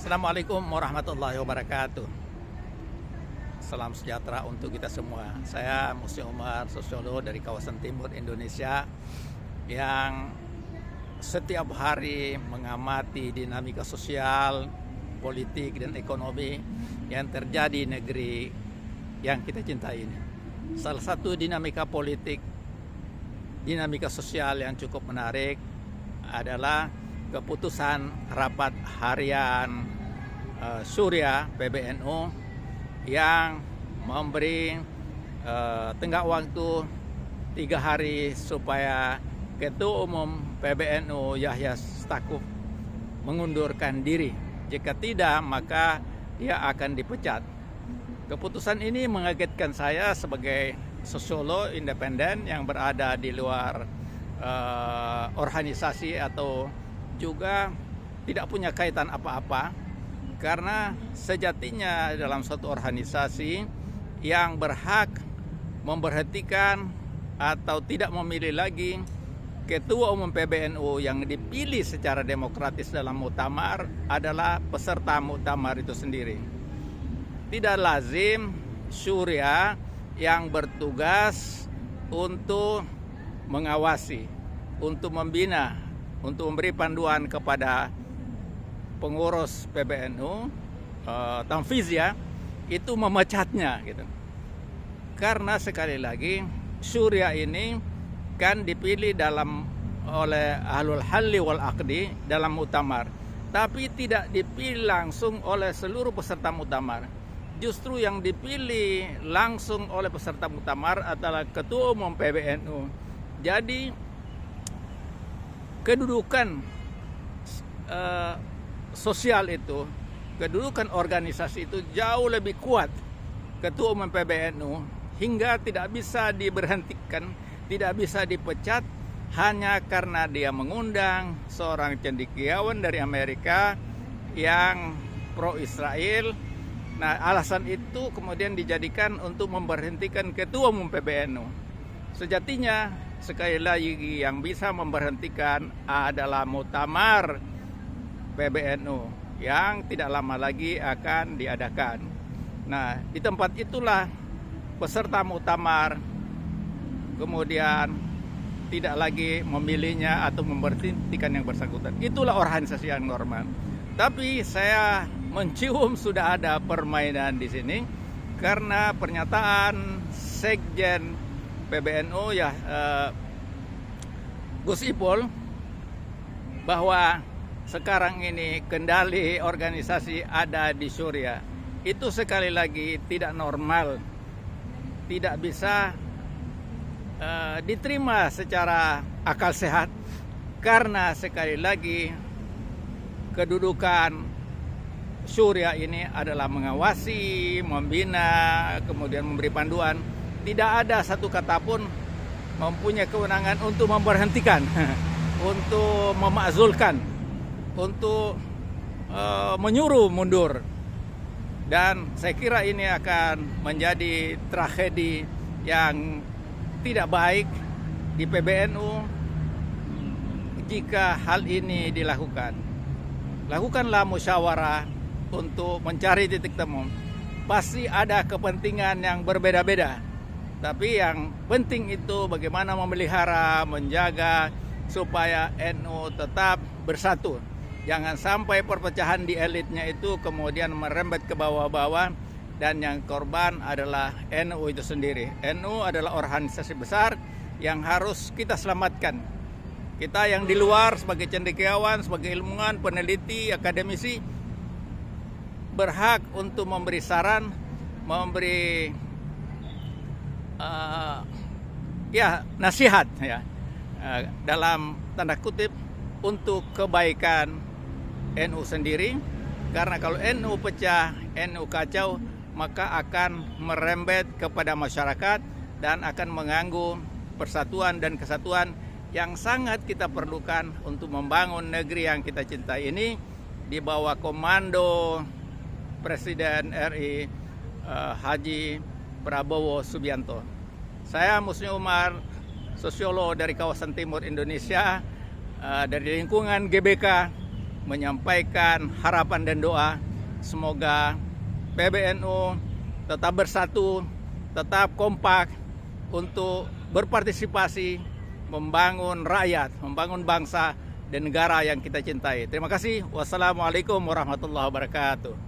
Assalamualaikum warahmatullahi wabarakatuh. Salam sejahtera untuk kita semua. Saya Musni Umar, sosiolog dari kawasan timur Indonesia yang setiap hari mengamati dinamika sosial, politik, dan ekonomi yang terjadi di negeri yang kita cintai ini. Salah satu dinamika politik, dinamika sosial yang cukup menarik adalah keputusan rapat harian Syura PBNU yang memberi tenggat waktu 3 hari supaya Ketua Umum PBNU Yahya Stakuf mengundurkan diri. Jika tidak, maka dia akan dipecat. Keputusan ini mengagetkan saya sebagai sosiolog independen yang berada di luar organisasi atau juga tidak punya kaitan apa-apa, karena sejatinya dalam suatu organisasi yang berhak memberhentikan atau tidak memilih lagi Ketua Umum PBNU yang dipilih secara demokratis dalam muktamar adalah peserta muktamar itu sendiri. Tidak lazim Syura yang bertugas untuk mengawasi, untuk membina, untuk memberi panduan kepada pengurus PBNU, tanfiziyah, itu memecatnya gitu. Karena sekali lagi Syura ini kan dipilih oleh ahlul halli wal aqdi dalam muktamar, tapi tidak dipilih langsung oleh seluruh peserta muktamar. Justru yang dipilih langsung oleh peserta muktamar adalah Ketua Umum PBNU. Jadi kedudukan sosial itu, kedudukan organisasi itu jauh lebih kuat Ketua Umum PBNU, hingga tidak bisa diberhentikan, tidak bisa dipecat hanya karena dia mengundang seorang cendekiawan dari Amerika yang pro Israel. Nah, alasan itu kemudian dijadikan untuk memberhentikan Ketua Umum PBNU. Sejatinya sekali lagi yang bisa memberhentikan adalah muktamar PBNU yang tidak lama lagi akan diadakan. Nah, di tempat itulah peserta muktamar kemudian tidak lagi memilihnya atau memberhentikan yang bersangkutan. Itulah organisasi yang normal. Tapi saya mencium sudah ada permainan di sini karena pernyataan Sekjen PBNU Gus Ipul bahwa sekarang ini kendali organisasi ada di Syura. Itu sekali lagi tidak normal, tidak bisa diterima secara akal sehat, karena sekali lagi kedudukan Syura ini adalah mengawasi, membina, kemudian memberi panduan. Tidak ada satu kata pun mempunyai kewenangan untuk memberhentikan, untuk memakzulkan, untuk menyuruh mundur. Dan saya kira ini akan menjadi tragedi yang tidak baik di PBNU jika hal ini dilakukan. Lakukanlah musyawarah untuk mencari titik temu. Pasti ada kepentingan yang berbeda-beda, tapi yang penting itu bagaimana memelihara, menjaga supaya NU tetap bersatu. Jangan sampai perpecahan di elitnya itu kemudian merembet ke bawah-bawah, dan yang korban adalah NU itu sendiri. NU adalah organisasi besar yang harus kita selamatkan. Kita yang di luar sebagai cendekiawan, sebagai ilmuwan, peneliti, akademisi berhak untuk memberi saran, memberi nasihat dalam tanda kutip untuk kebaikan NU sendiri. Karena kalau NU pecah, NU kacau, maka akan merembet kepada masyarakat dan akan mengganggu persatuan dan kesatuan yang sangat kita perlukan untuk membangun negeri yang kita cintai ini di bawah komando Presiden RI Haji Prabowo Subianto. Saya Musni Umar, sosiolog dari kawasan timur Indonesia, dari lingkungan GBK menyampaikan harapan dan doa semoga PBNU tetap bersatu, tetap kompak untuk berpartisipasi membangun rakyat, membangun bangsa dan negara yang kita cintai. Terima kasih. Wassalamualaikum warahmatullahi wabarakatuh.